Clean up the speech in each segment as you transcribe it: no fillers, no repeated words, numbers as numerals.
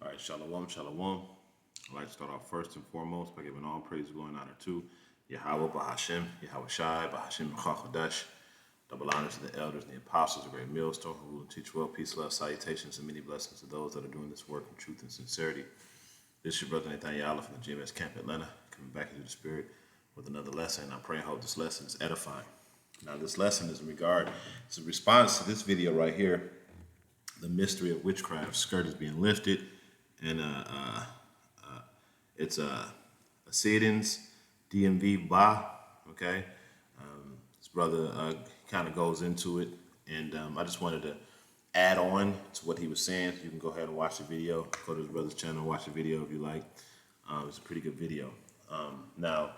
All right, shalom, shalom. I'd like to start off first and foremost by giving all praise, glory, and honor to Yahweh, Bahashem, Yahweh Shai, Bahashem, Chachodesh. Double honor to the elders and the apostles, a great millstone who rule and teach well, peace, love, salutations, and many blessings to those that are doing this work in truth and sincerity. This is your brother Nathaniel from the GMS Camp Atlanta, coming back into the spirit with another lesson. I pray and hope this lesson is edifying. Now, this lesson is it's a response to this video right here, the mystery of witchcraft. Skirt is being lifted, and it's a Satan's DMV Ba. Okay, this brother kind of goes into it, and I just wanted to add on to what he was saying. You can go ahead and watch the video. Go to his brother's channel, watch the video if you like. It's a pretty good video. Now,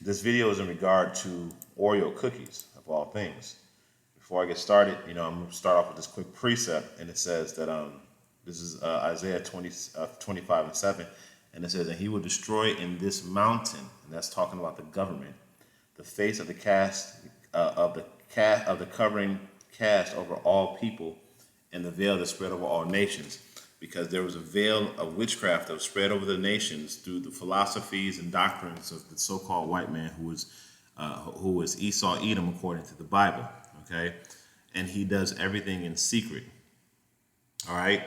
this video is in regard to Oreo cookies, of all things. Before I get started, I'm going to start off with this quick precept, and it says that this is Isaiah 25:7, and it says, "And he will destroy in this mountain," and that's talking about the government, "the face of the covering cast over all people, and the veil that spread over all nations," because there was a veil of witchcraft that was spread over the nations through the philosophies and doctrines of the so-called white man who was Esau Edom according to the Bible. Okay, and he does everything in secret. All right,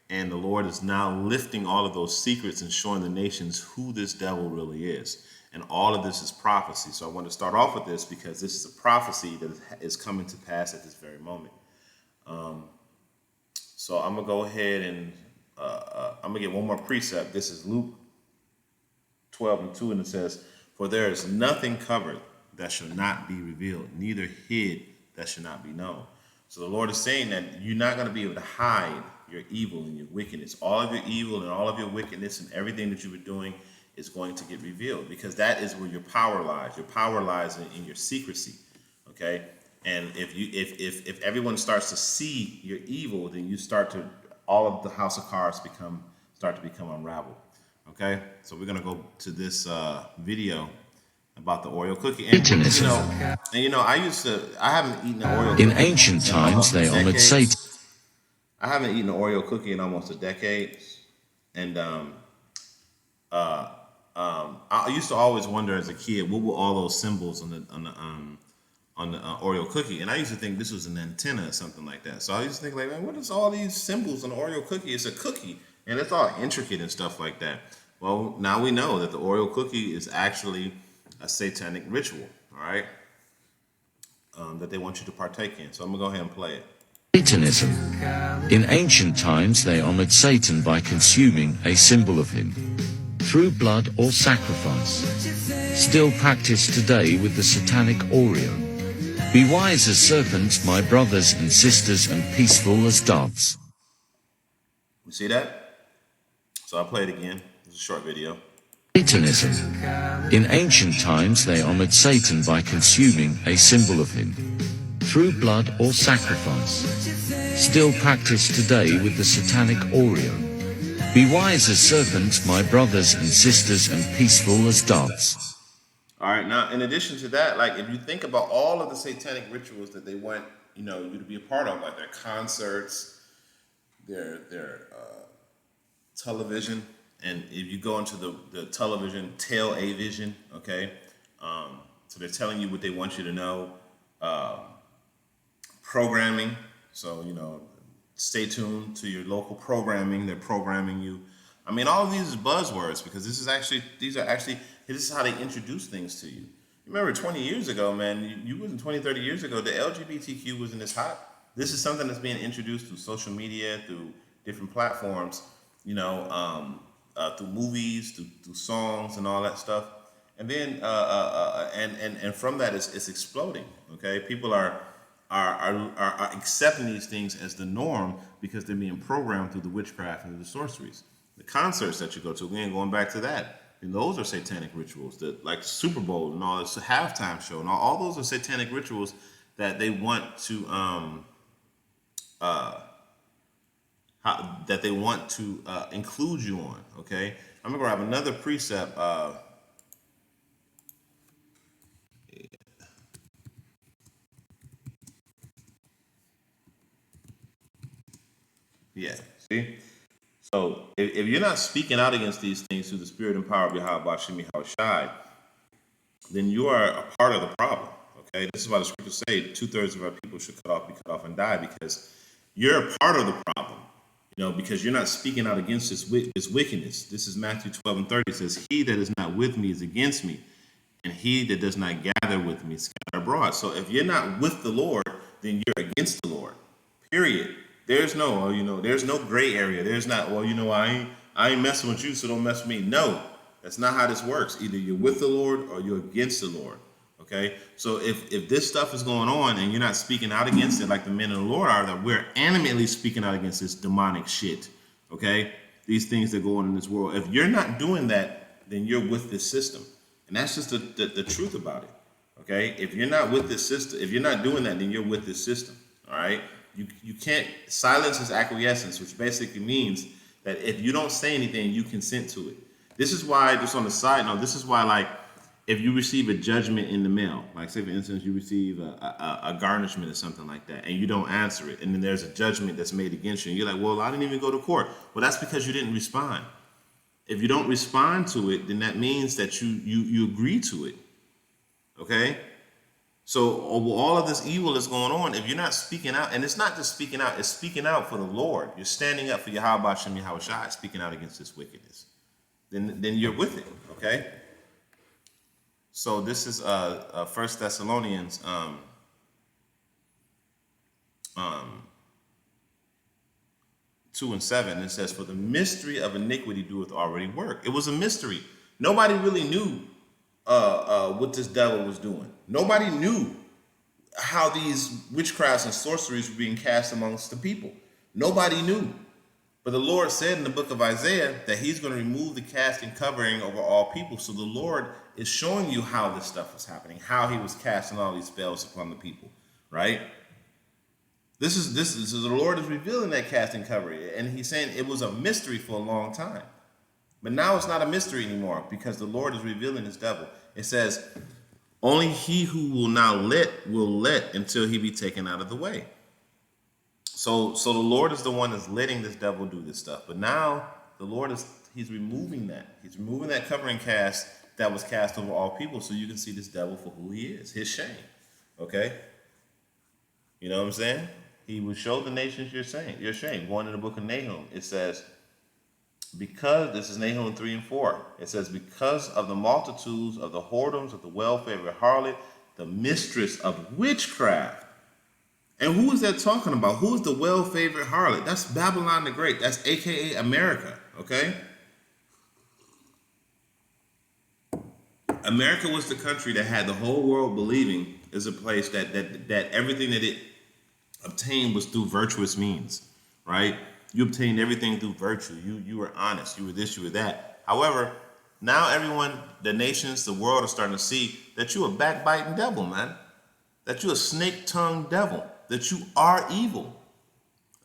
and the Lord is now lifting all of those secrets and showing the nations who this devil really is. And all of this is prophecy. So I want to start off with this because this is a prophecy that is coming to pass at this very moment. So I'm going to go ahead and I'm going to get one more precept. This is Luke 12:2, and it says, "For there is nothing covered that shall not be revealed, neither hid that shall not be known." So the Lord is saying that you're not going to be able to hide your evil and your wickedness. All of your evil and all of your wickedness and everything that you were doing is going to get revealed, because that is where your power lies. Your power lies in your secrecy. Okay, and if everyone starts to see your evil, then all of the house of cards start to become unraveled. Okay, so we're gonna go to this video about the Oreo cookie. And I haven't eaten an Oreo cookie in ancient times. They honored Satan. I haven't eaten an Oreo cookie in almost a decade, and I used to always wonder as a kid, what were all those symbols on the Oreo cookie? And I used to think this was an antenna or something like that. So I used to think, like, man, what is all these symbols on the Oreo cookie? It's a cookie, and it's all intricate and stuff like that. Well, now we know that the Oreo cookie is actually a satanic ritual, all right, that they want you to partake in. So I'm gonna go ahead and play it. Satanism. In ancient times, they honored Satan by consuming a symbol of him through blood or sacrifice. Still practiced today with the satanic Oreo. Be wise as serpents, my brothers and sisters, and peaceful as doves. You see that? So I'll play it again. It's a short video. Satanism. In ancient times, they honored Satan by consuming a symbol of him through blood or sacrifice. Still practiced today with the satanic Oreo. Be wise as serpents, my brothers and sisters, and peaceful as doves. All right, now in addition to that, like, if you think about all of the satanic rituals that they want, you to be a part of, like their concerts, their television, and if you go into the television, tell-a-vision, okay, so they're telling you what they want you to know. Programming, so stay tuned to your local programming. They're programming you. I mean, all of these is buzzwords, because this is how they introduce things to you. Remember 20 years ago, man, you wasn't 20, 30 years ago, the LGBTQ wasn't this hot. This is something that's being introduced through social media, through different platforms, through movies, through songs and all that stuff. And then, and from that, it's exploding. Okay, people are accepting these things as the norm because they're being programmed through the witchcraft and the sorceries. The concerts that you go to, again, going back to that, and those are satanic rituals, that like the Super Bowl and all this halftime show, and all those are satanic rituals that they want to include you on. Okay, I'm gonna grab another precept. Yeah. See? So if you're not speaking out against these things through the spirit and power of Yahweh Shemi Shai, then you are a part of the problem. Okay? This is why the scriptures say 2/3 of our people should be cut off and die, because you're a part of the problem. Because you're not speaking out against this wickedness. This is Matthew 12:30. It says, "He that is not with me is against me, and he that does not gather with me scatter abroad." So if you're not with the Lord, then you're against the Lord. Period. There's no, there's no gray area. There's not, I ain't messing with you, so don't mess with me. No, that's not how this works. Either you're with the Lord or you're against the Lord. Okay, so if this stuff is going on and you're not speaking out against it like the men of the Lord are, that we're animately speaking out against this demonic shit. Okay, these things that go on in this world. If you're not doing that, then you're with this system, and that's just the truth about it. Okay, if you're not with this system, if you're not doing that, then you're with this system. All right, you can't silence is acquiescence, which basically means that if you don't say anything, you consent to it. This is why, just on the side note, this is why, like, if you receive a judgment in the mail, like say for instance you receive a garnishment or something like that, and you don't answer it, and then there's a judgment that's made against you, and you're like, well, I didn't even go to court. Well, that's because you didn't respond. If you don't respond to it, then that means that you agree to it. Okay? So all of this evil that's going on, if you're not speaking out, and it's not just speaking out, it's speaking out for the Lord. You're standing up for Yahweh Shem Yahweh Shai, speaking out against this wickedness. Then you're with it. Okay? So this is 1 Thessalonians 2:7. It says, "For the mystery of iniquity doeth already work." It was a mystery. Nobody really knew what this devil was doing. Nobody knew how these witchcrafts and sorceries were being cast amongst the people. Nobody knew. But the Lord said in the book of Isaiah that he's going to remove the casting covering over all people. So the Lord is showing you how this stuff was happening, how he was casting all these spells upon the people, right? This is the Lord is revealing that casting covering, and he's saying it was a mystery for a long time. But now it's not a mystery anymore, because the Lord is revealing his devil. It says, "Only he who will let until he be taken out of the way." So the Lord is the one that's letting this devil do this stuff. But now the Lord he's removing that. He's removing that covering cast that was cast over all people, so you can see this devil for who he is, his shame. Okay? You know what I'm saying? He will show the nations your shame. Going in the book of Nahum, it says, because, this is Nahum 3:4, it says, "Because of the multitudes of the whoredoms of the well-favored harlot, the mistress of witchcraft." And who is that talking about? Who is the well-favored harlot? That's Babylon the Great. That's AKA America, okay? America was the country that had the whole world believing is a place that everything that it obtained was through virtuous means, right? You obtained everything through virtue. You were honest. You were this, you were that. However, now everyone, the nations, the world are starting to see that you're a backbiting devil, man. That you're a snake-tongued devil. That you are evil.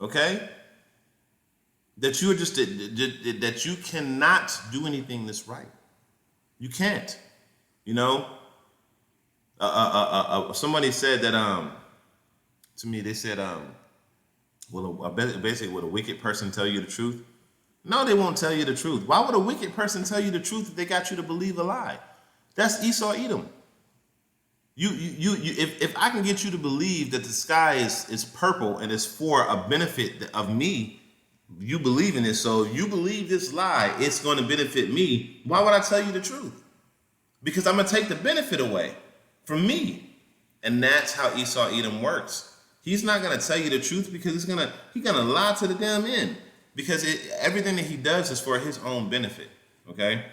Okay? That you're just that you cannot do anything that's right. You can't. You know? Somebody said that to me, they said basically, would a wicked person tell you the truth? No, they won't tell you the truth. Why would a wicked person tell you the truth if they got you to believe a lie? That's Esau Edom. If I can get you to believe that the sky is purple and it's for a benefit of me, you believe in it. So you believe this lie, it's going to benefit me. Why would I tell you the truth? Because I'm going to take the benefit away from me. And that's how Esau Edom works. He's not going to tell you the truth because he's going to lie to the damn end. Because everything that he does is for his own benefit. Okay?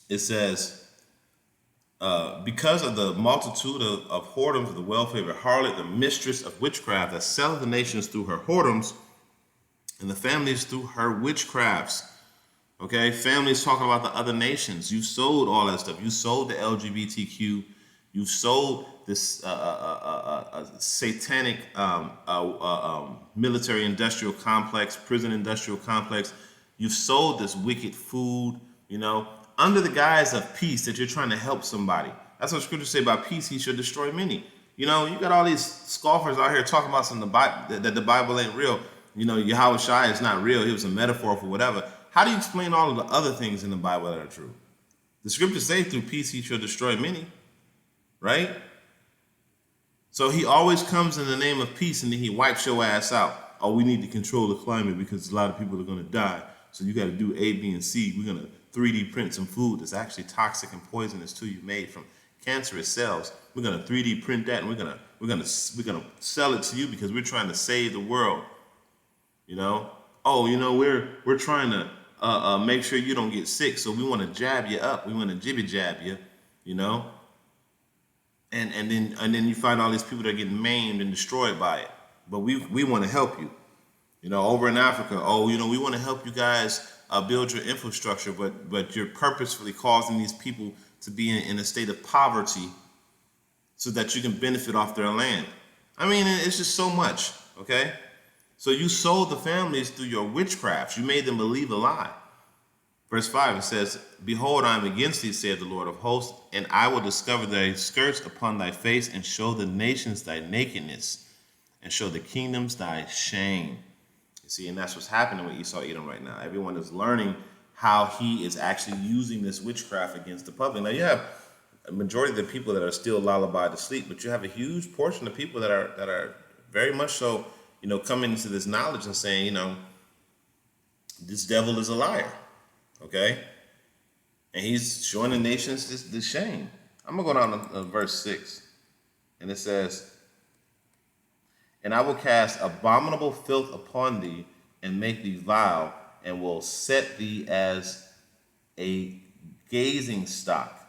It says, because of the multitude of whoredoms of the well-favored harlot, the mistress of witchcraft, that selleth the nations through her whoredoms, and the families through her witchcrafts. Okay, families talking about the other nations. You sold all that stuff. You sold the LGBTQ. You sold this satanic military-industrial complex, prison-industrial complex. You've sold this wicked food, under the guise of peace, that you're trying to help somebody. That's what scriptures say about peace. He should destroy many. You got all these scoffers out here talking about that the Bible ain't real. Yahweh Shai is not real. It was a metaphor for whatever. How do you explain all of the other things in the Bible that are true? The scriptures say through peace he shall destroy many, right? So he always comes in the name of peace and then he wipes your ass out. Oh, we need to control the climate because a lot of people are going to die. So you got to do A, B, and C. We're going to 3D print some food that's actually toxic and poisonous to you, made from cancerous cells. We're going to 3D print that and we're going to sell it to you because we're trying to save the world. We're trying to make sure you don't get sick, so we want to jab you up. We want to jibby jab you, and then you find all these people that are getting maimed and destroyed by it. But we want to help you. Over in Africa, we want to help you guys build your infrastructure, but you're purposefully causing these people to be in a state of poverty so that you can benefit off their land. I mean, it's just so much, okay? So you sold the families through your witchcrafts. You made them believe a lie. Verse 5, it says, behold, I am against thee, saith the Lord of hosts, and I will discover thy skirts upon thy face, and show the nations thy nakedness, and show the kingdoms thy shame. You see, and that's what's happening with Esau Edom right now. Everyone is learning how he is actually using this witchcraft against the public. Now, you have a majority of the people that are still lullaby to sleep, but you have a huge portion of people that are very much so, coming into this knowledge and saying, this devil is a liar, okay? And he's showing the nations this shame. I'm going to go down to verse 6, and it says, and I will cast abominable filth upon thee, and make thee vile, and will set thee as a gazing stock.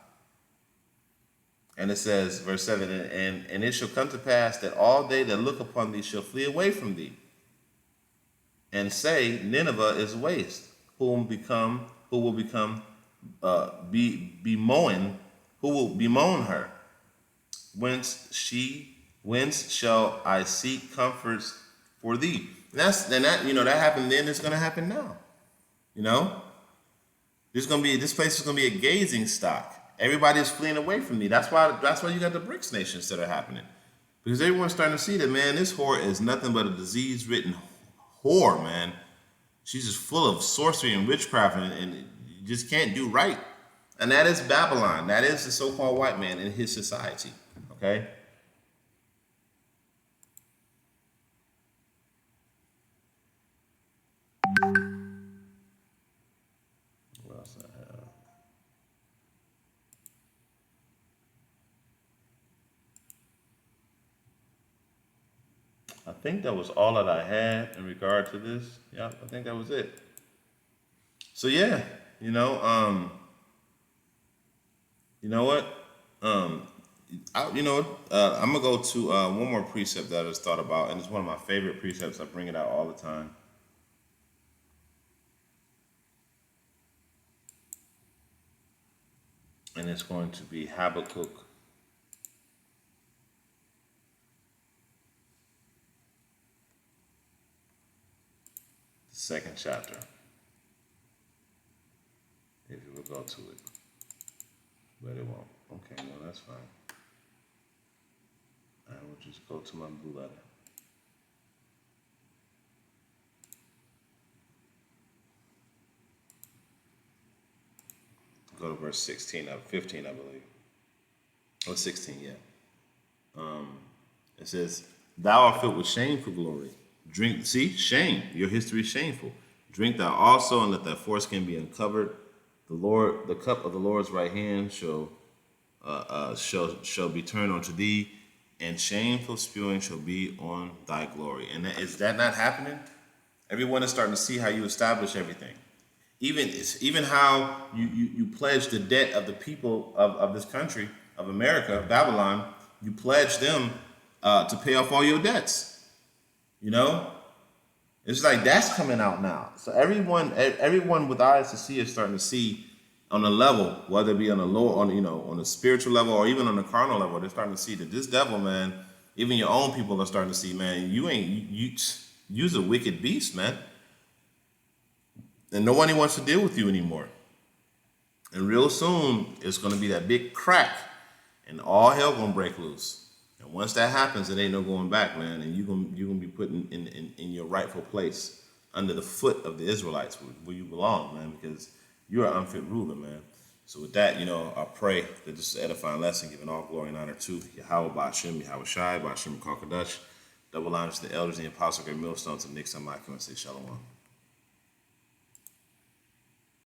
And it says, verse 7, and it shall come to pass that all they that look upon thee shall flee away from thee, and say, Nineveh is waste, who will bemoan her? Whence shall I seek comforts for thee? And that happened then. It's going to happen now. This place is going to be a gazing stock. Everybody is fleeing away from me. That's why you got the BRICS nations that are happening, because everyone's starting to see that, man, this whore is nothing but a disease-ridden whore, man. She's just full of sorcery and witchcraft, and you just can't do right. And that is Babylon. That is the so-called white man in his society. Okay. What else I have? I think that was all that I had in regard to this. Yeah, I think that was it. So yeah, you know what? I'm gonna go to one more precept that I just thought about, and it's one of my favorite precepts. I bring it out all the time. And it's going to be Habakkuk. The second chapter. If you would go to it. But it won't. Okay, no, that's fine. I will just go to my blue letter. Go to verse 16 of 15, I believe. Or 16, yeah. It says, thou art filled with shameful glory. Drink, see, shame. Your history is shameful. Drink thou also, and let thy foreskin be uncovered. The cup of the Lord's right hand shall be turned unto thee, and shameful spewing shall be on thy glory. And is that not happening? Everyone is starting to see how you establish everything. Even how you pledge the debt of the people of this country, of America, Babylon. You pledge them to pay off all your debts. It's like that's coming out now. So everyone with eyes to see is starting to see on a level, whether it be on a low, on a spiritual level or even on a carnal level. They're starting to see that this devil, man, even your own people are starting to see, man, you's a wicked beast, man. And nobody wants to deal with you anymore. And real soon, it's going to be that big crack, and all hell going to break loose. And once that happens, it ain't no going back, man. And you gonna be put in your rightful place under the foot of the Israelites, where you belong, man, because you're an unfit ruler, man. So with that, I pray that this is an edifying lesson, giving all glory and honor to Yahweh, Ba'ashem, Yahweh Shai, Ba'ashem, Kakadash. Double honors to the elders and the apostles, great millstones, and next time I come and say shalom.